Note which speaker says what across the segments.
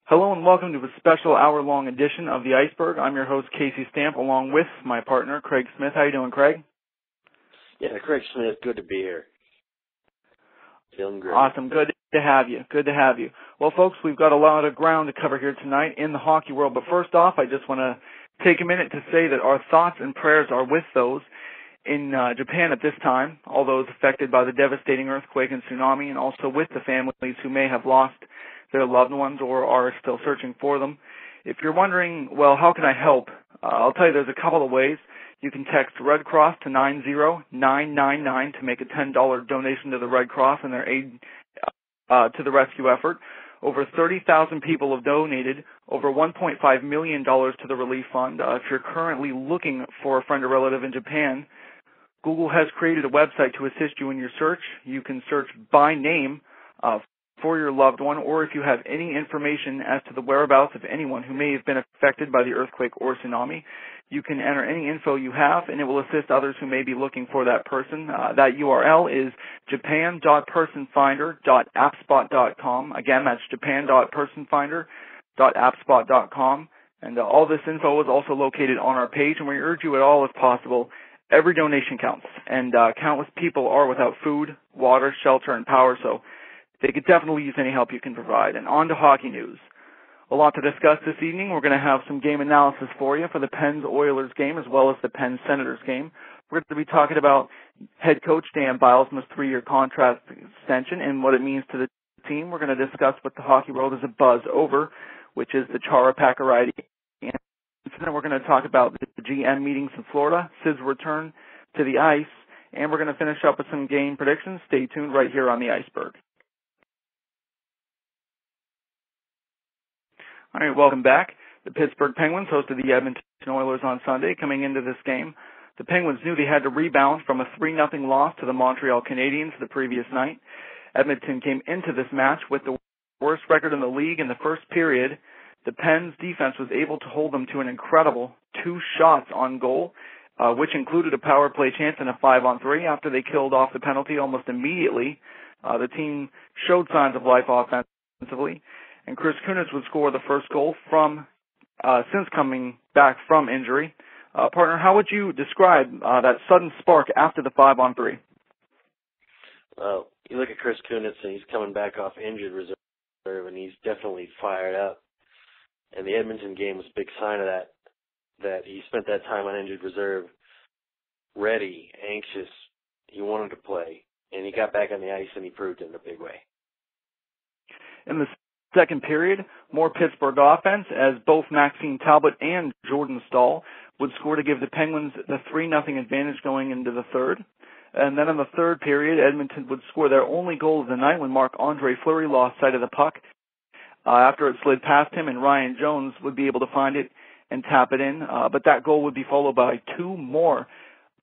Speaker 1: Hello and welcome to a special hour-long edition of the Iceberg. I'm your host, Casey Stamp, along with my partner, Craig Smith. How you doing, Craig?
Speaker 2: Yeah, Craig Smith, good to be here. Feeling great.
Speaker 1: Awesome. Good to have you. Good to have you. Well, folks, we've got a lot of ground to cover here tonight in the hockey world. But first off, I just want to take a minute to say that our thoughts and prayers are with those in Japan at this time, all those affected by the devastating earthquake and tsunami, and also with the families who may have lost their loved ones or are still searching for them. If you're wondering, well, how can I help? I'll tell you there's a couple of ways. You can text Red Cross to 90999 to make a $10 donation to the Red Cross and their aid to the rescue effort. Over 30,000 people have donated over $1.5 million to the relief fund. If you're currently looking for a friend or relative in Japan, Google has created a website to assist you in your search. You can search by name for your loved one, or if you have any information as to the whereabouts of anyone who may have been affected by the earthquake or tsunami, you can enter any info you have, and it will assist others who may be looking for that person. That URL is japan.personfinder.appspot.com. Again, that's japan.personfinder.appspot.com. And all this info is also located on our page, and we urge you at all, if possible, every donation counts. And countless people are without food, water, shelter, and power, so they could definitely use any help you can provide. And on to hockey news. A lot to discuss this evening. We're going to have some game analysis for you for the Pens-Oilers game as well as the Pens-Senators game. We're going to be talking about head coach Dan Bilesma's 3-year contract extension and what it means to the team. We're going to discuss what the hockey world is a buzz over, which is the Chara Pacioretty incident. We're going to talk about the GM meetings in Florida, Sid's return to the ice, and we're going to finish up with some game predictions. Stay tuned right here on the Iceberg. All right, welcome back. The Pittsburgh Penguins hosted the Edmonton Oilers on Sunday. Coming into this game, the Penguins knew they had to rebound from a 3-0 loss to the Montreal Canadiens the previous night. Edmonton came into this match with the worst record in the league in the first period. The Pens' defense was able to hold them to an incredible 2 shots on goal, which included a power play chance and a 5-on-3 after they killed off the penalty almost immediately. The team showed signs of life offensively, and Chris Kunitz would score the first goal since coming back from injury. Partner, how would you describe that sudden spark after the 5-on-3?
Speaker 2: Well, you look at Chris Kunitz, and he's coming back off injured reserve, and he's definitely fired up. And the Edmonton game was a big sign of that he spent that time on injured reserve ready, anxious. He wanted to play, and he got back on the ice, and he proved it in a big way.
Speaker 1: In the second period, more Pittsburgh offense as both Maxime Talbot and Jordan Staal would score to give the Penguins the 3-0 advantage going into the third. And then in the third period, Edmonton would score their only goal of the night when Marc-Andre Fleury lost sight of the puck after it slid past him, and Ryan Jones would be able to find it and tap it in. But that goal would be followed by 2 more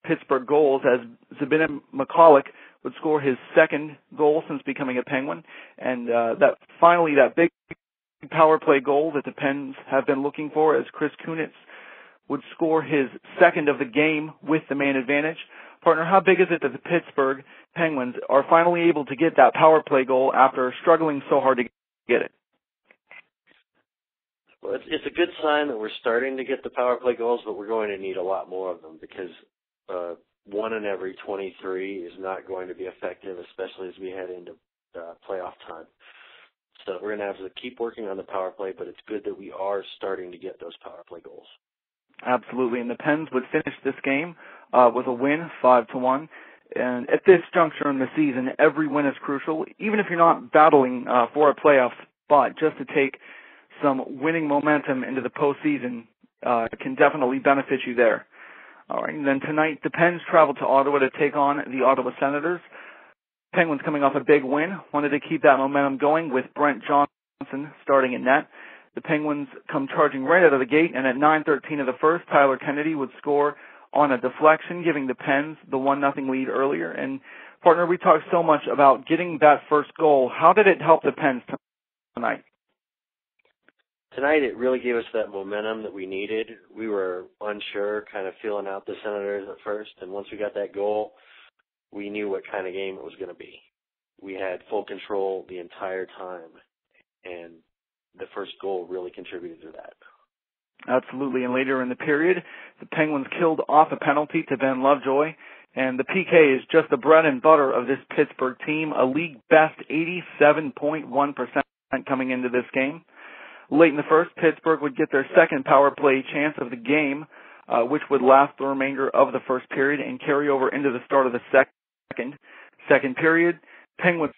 Speaker 1: Pittsburgh goals as Zbigniew McCulloch would score his second goal since becoming a Penguin. And that big power play goal that the Pens have been looking for as Chris Kunitz would score his second of the game with the man advantage. Partner, how big is it that the Pittsburgh Penguins are finally able to get that power play goal after struggling so hard to get it?
Speaker 2: Well, it's a good sign that we're starting to get the power play goals, but we're going to need a lot more of them because 1 in every 23 is not going to be effective, especially as we head into playoff time. So we're going to have to keep working on the power play, but it's good that we are starting to get those power play goals.
Speaker 1: Absolutely, and the Pens would finish this game with a win, 5-1. And at this juncture in the season, every win is crucial, even if you're not battling for a playoff spot. Just to take some winning momentum into the postseason can definitely benefit you there. All right, and then tonight, the Pens travel to Ottawa to take on the Ottawa Senators. Penguins coming off a big win, wanted to keep that momentum going with Brent Johnson starting in net. The Penguins come charging right out of the gate, and at 9:13 of the first, Tyler Kennedy would score on a deflection, giving the Pens the 1-0 lead earlier. And, partner, we talked so much about getting that first goal. How did it help the Pens tonight?
Speaker 2: Tonight, it really gave us that momentum that we needed. We were unsure, kind of feeling out the Senators at first, and once we got that goal, we knew what kind of game it was going to be. We had full control the entire time, and the first goal really contributed to that.
Speaker 1: Absolutely. And later in the period, the Penguins killed off a penalty to Ben Lovejoy. And the PK is just the bread and butter of this Pittsburgh team, a league best 87.1% coming into this game. Late in the first, Pittsburgh would get their second power play chance of the game, which would last the remainder of the first period and carry over into the start of the second period. Penguins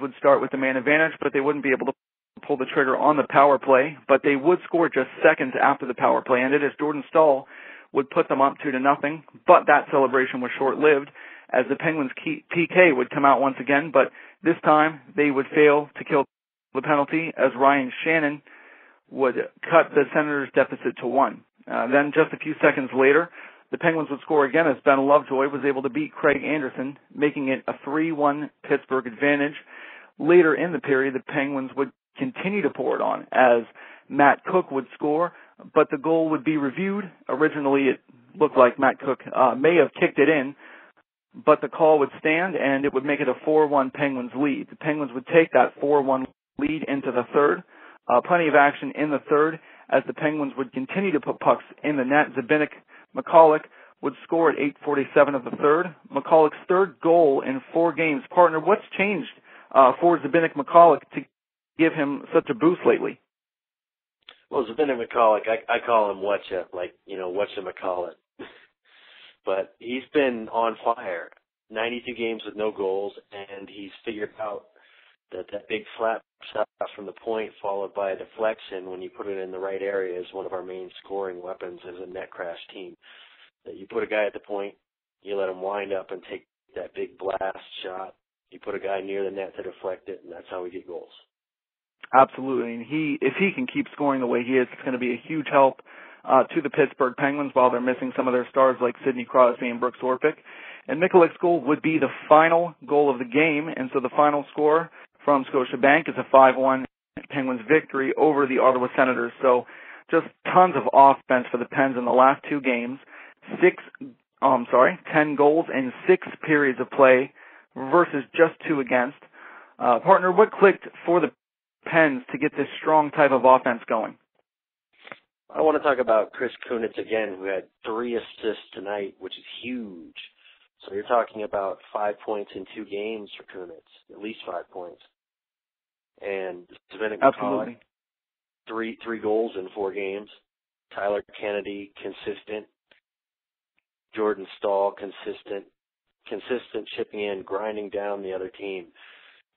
Speaker 1: would start with the man advantage, but they wouldn't be able to pull the trigger on the power play, but they would score just seconds after the power play ended as Jordan Staal would put them up 2-0, but that celebration was short-lived as the Penguins' PK would come out once again, but this time they would fail to kill the penalty as Ryan Shannon would cut the Senators' deficit to 1. Then just a few seconds later, the Penguins would score again as Ben Lovejoy was able to beat Craig Anderson, making it a 3-1 Pittsburgh advantage. Later in the period, the Penguins would continue to pour it on as Matt Cook would score, but the goal would be reviewed. Originally, it looked like Matt Cook may have kicked it in, but the call would stand, and it would make it a 4-1 Penguins lead. The Penguins would take that 4-1 lead into the third. Plenty of action in the third as the Penguins would continue to put pucks in the net. Zbynek McCulloch would score at 8:47 of the third. McCulloch's third goal in 4 games. Partner, what's changed for Zbynek McCulloch to give him such a boost lately?
Speaker 2: Well, Zbynek McCulloch, I call him Whatcha, like, whatchamacallit. But he's been on fire. 92 games with no goals, and he's figured out that big flat shot from the point followed by a deflection when you put it in the right area is one of our main scoring weapons as a net crash team. That you put a guy at the point, you let him wind up and take that big blast shot. You put a guy near the net to deflect it, and that's how we get goals.
Speaker 1: Absolutely. And if he can keep scoring the way he is, it's going to be a huge help to the Pittsburgh Penguins while they're missing some of their stars like Sidney Crosby and Brooks Orpik. And Mikulic's goal would be the final goal of the game, and so the final score from Scotiabank is a 5-1 Penguins victory over the Ottawa Senators. So just tons of offense for the Pens in the last 2 games. 10 goals in 6 periods of play versus just 2 against. Partner, what clicked for the Pens to get this strong type of offense going?
Speaker 2: I want to talk about Chris Kunitz again, who had 3 assists tonight, which is huge. So you're talking about 5 points in 2 games for Kunitz, at least 5 points. And Zbynek McCulloch, 3 goals in 4 games. Tyler Kennedy, consistent. Jordan Staal, consistent chipping in, grinding down the other team,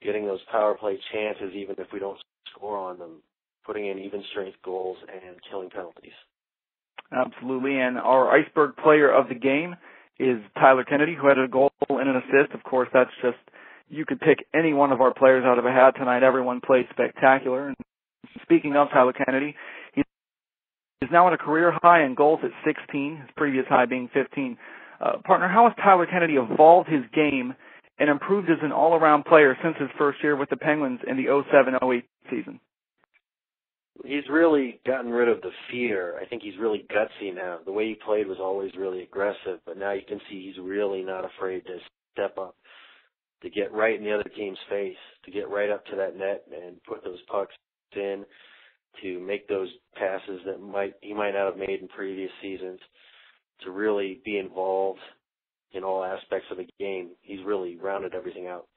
Speaker 2: getting those power play chances even if we don't score on them, putting in even strength goals and killing penalties. Absolutely,
Speaker 1: and our Iceberg player of the game is Tyler Kennedy, who had a goal and an assist. Of course, that's just, you could pick any one of our players out of a hat tonight. Everyone played spectacular. And speaking of Tyler Kennedy, he is now at a career high in goals at 16, his previous high being 15. Partner, how has Tyler Kennedy evolved his game and improved as an all-around player since his first year with the Penguins in the 07-08 season?
Speaker 2: He's really gotten rid of the fear. I think he's really gutsy now. The way he played was always really aggressive, but now you can see he's really not afraid to step up, to get right in the other team's face, to get right up to that net and put those pucks in, to make those passes that he might not have made in previous seasons, to really be involved in all aspects of the game. He's really rounded everything out.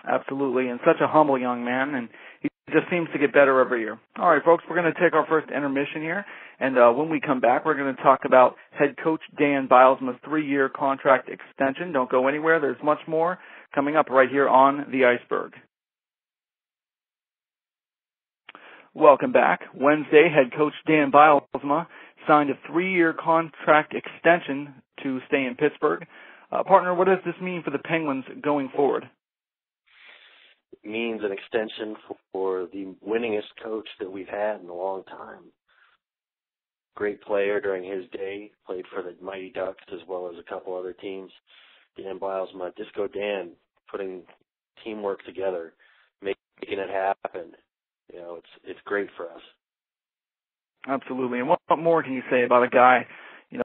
Speaker 1: Absolutely, and such a humble young man, and he just seems to get better every year. All right, folks, we're going to take our first intermission here, and when we come back, we're going to talk about head coach Dan Bilesma's 3-year contract extension. Don't go anywhere. There's much more coming up right here on the Iceberg. Welcome back. Wednesday, head coach Dan Bilesma signed a 3-year contract extension to stay in Pittsburgh. Partner, what does this mean for the Penguins going forward?
Speaker 2: It means an extension for the winningest coach that we've had in a long time. Great player during his day, played for the Mighty Ducks as well as a couple other teams. Dan Bilesma, Disco Dan, putting teamwork together, making it happen. You know, it's great for us.
Speaker 1: Absolutely. And what more can you say about a guy